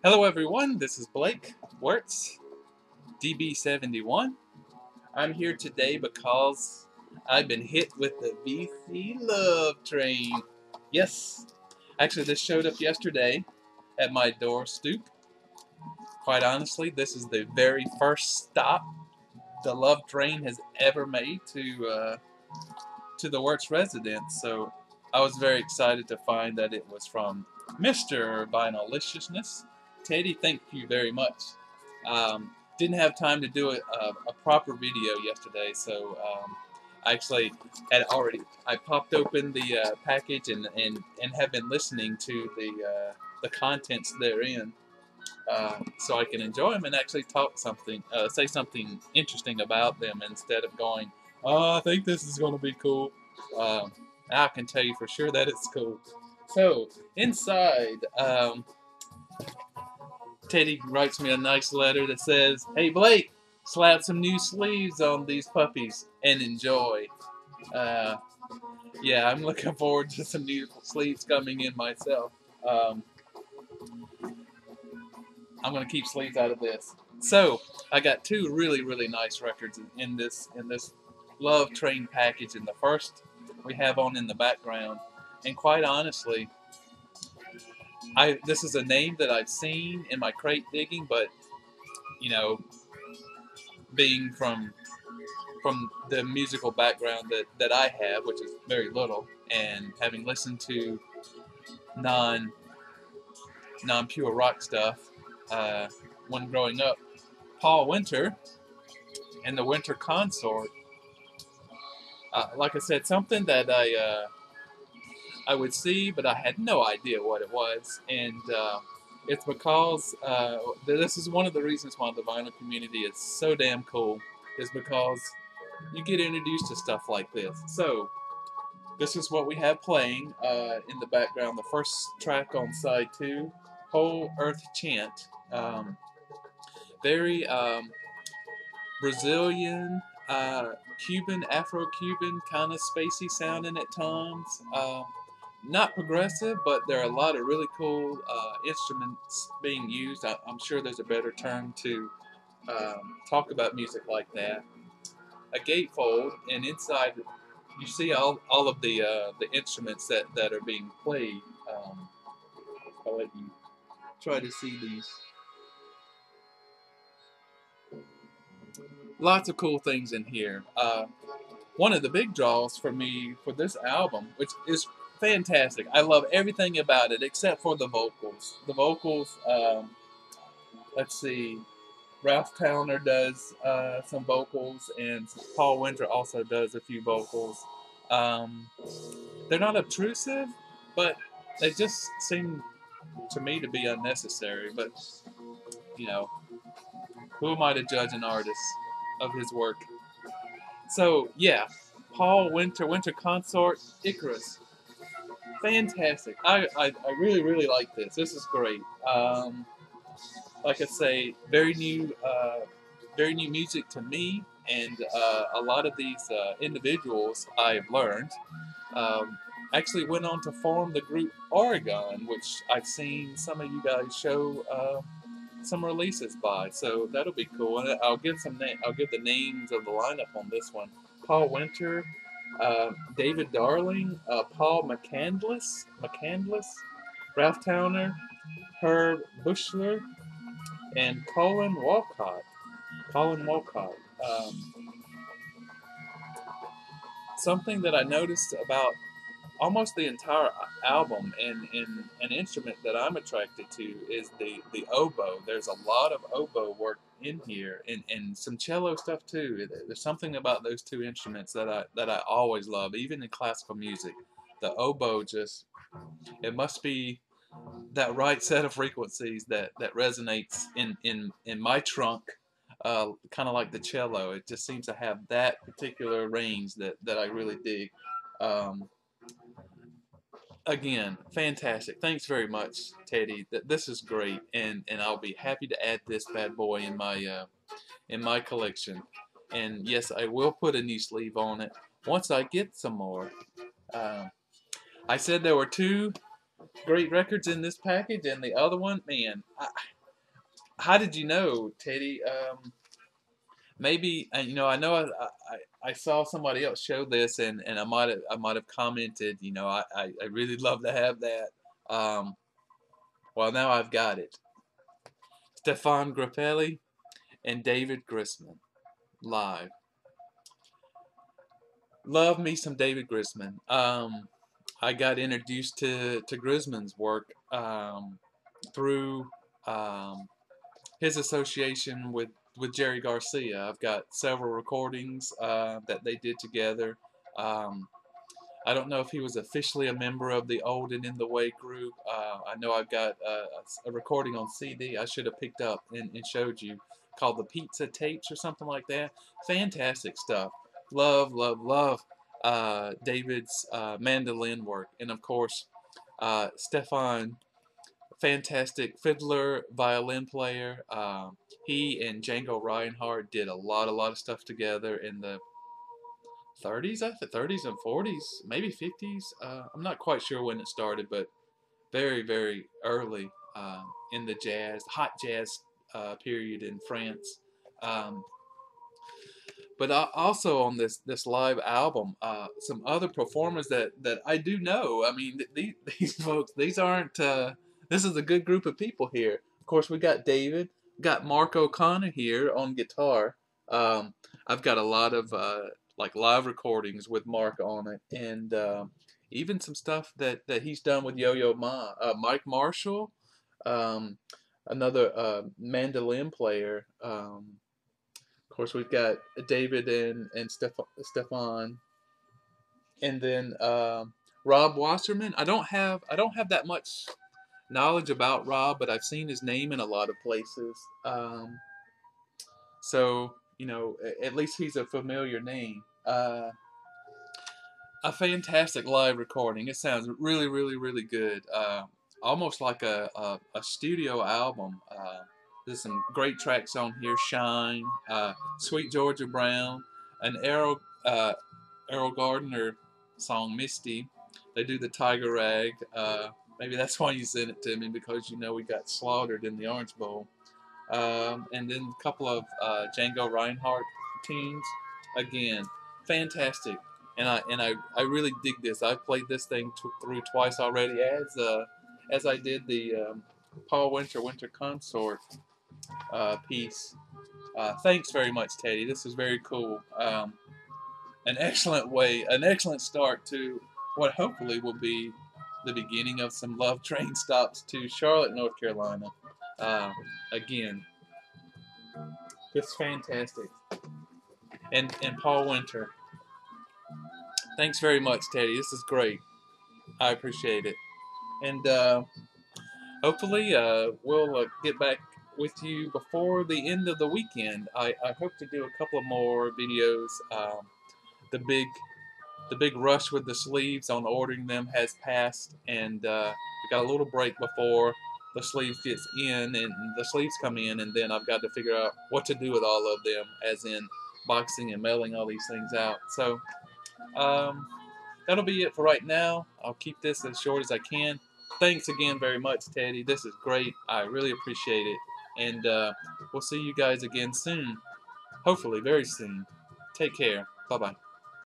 Hello everyone, this is Blake Wertz, DB71. I'm here today because I've been hit with the VC Love Train. Yes, actually this showed up yesterday at my door stoop. Quite honestly, this is the very first stop the Love Train has ever made to the Wertz residence. So I was very excited to find that it was from Mr. Vinyliciousness. Teddy, thank you very much. Didn't have time to do a proper video yesterday, so I actually I popped open the package and have been listening to the contents therein, so I can enjoy them and actually say something interesting about them instead of going, "Oh, I think this is going to be cool." I can tell you for sure that it's cool. So inside, Teddy writes me a nice letter that says, "Hey Blake, slap some new sleeves on these puppies and enjoy." Yeah, I'm looking forward to some new sleeves coming in myself. I'm gonna keep sleeves out of this. So I got two really nice records in this Love Train package, and the first we have on in the background. And quite honestly, this is a name that I've seen in my crate digging, but you know, being from the musical background that I have, which is very little, and having listened to non pure rock stuff when growing up, Paul Winter and the Winter Consort. Like I said, something that I would see, but I had no idea what it was, and it's because this is one of the reasons why the vinyl community is so damn cool, is because you get introduced to stuff like this. So this is what we have playing in the background. The first track on side 2, Whole Earth Chant. Very Brazilian, Cuban, Afro-Cuban, kind of spacey sounding at times. Not progressive, but there are a lot of really cool instruments being used. I'm sure there's a better term to talk about music like that. A gatefold, and inside you see all of the instruments that are being played. I'll let you try to see these. Lots of cool things in here. One of the big draws for me for this album, which is fantastic. I love everything about it except for the vocals. The vocals, let's see, Ralph Towner does some vocals, and Paul Winter also does a few vocals. They're not obtrusive, but they just seem to me to be unnecessary. But, you know, who am I to judge an artist of his work? So, yeah, Paul Winter, Winter Consort, Icarus. Fantastic. I really like this. This is great. Like I say, very new music to me, and a lot of these individuals I've learned actually went on to form the group Oregon, which I've seen some of you guys show some releases by. So that'll be cool, and I'll give the names of the lineup on this one. Paul Winter, David Darling, Paul McCandless, Ralph Towner, Herb Bushler, and Colin Walcott. Something that I noticed about almost the entire album, and an instrument that I'm attracted to, is the oboe. There's a lot of oboe work in here, and some cello stuff too. There's something about those two instruments that I always love, even in classical music. The oboe it must be that right set of frequencies that resonates in my trunk, kind of like the cello. It just seems to have that particular range that I really dig. Again, fantastic. Thanks very much, Teddy. This is great, and I'll be happy to add this bad boy in my collection. And yes, I will put a new sleeve on it once I get some more. I said there were two great records in this package, and the other one, man. How did you know, Teddy? Maybe you know. I know I saw somebody else show this, and I might have commented. You know, I really love to have that. Um, well, now I've got it. Stefan Grappelli and David Grisman live. Love me some David Grisman. I got introduced to Grisman's work through his association with Jerry Garcia. I've got several recordings that they did together. Um, I don't know if he was officially a member of the Old and in the Way group. I know I've got a recording on CD I should have picked up and showed you called the Pizza Tapes or something like that. Fantastic stuff. Love, love, love David's mandolin work. And of course, Stefan, fantastic fiddler, violin player. He and Django Reinhardt did a lot of stuff together in the 30s, I think 30s and 40s, maybe 50s. I'm not quite sure when it started, but very early in the hot jazz period in France. Um, but also on this live album, some other performers that I do know. I mean, these folks, these aren't. This is a good group of people here. Of course, we got David, got Mark O'Connor here on guitar. I've got a lot of like live recordings with Mark on it, and even some stuff that he's done with Yo-Yo Ma. Mike Marshall, um, another mandolin player. Of course, we've got David and Stefan, and then Rob Wasserman. I don't have that much knowledge about Rob, but I've seen his name in a lot of places. So you know, at least he's a familiar name. A fantastic live recording. It sounds really good. Almost like a studio album. There's some great tracks on here. Shine, Sweet Georgia Brown, an Errol Gardner song, Misty. They do the Tiger Rag. Maybe that's why you sent it to me, because you know we got slaughtered in the Orange Bowl. And then a couple of Django Reinhardt tunes. Again, fantastic. And I really dig this. I've played this thing through twice already, as I did the Paul Winter Consort piece. Thanks very much, Teddy. This is very cool. An excellent start to what hopefully will be the beginning of some Love Train stops to Charlotte, North Carolina. Again, it's fantastic. And Paul Winter. Thanks very much, Teddy. This is great. I appreciate it. And hopefully we'll get back with you before the end of the weekend. I hope to do a couple of more videos. The big rush with the sleeves on ordering them has passed, and we got a little break before the sleeves gets in, and the sleeves come in, and then I've got to figure out what to do with all of them, as in boxing and mailing all these things out. So that'll be it for right now. I'll keep this as short as I can. Thanks again very much, Teddy. This is great. I really appreciate it. And we'll see you guys again soon. Hopefully very soon. Take care. Bye-bye.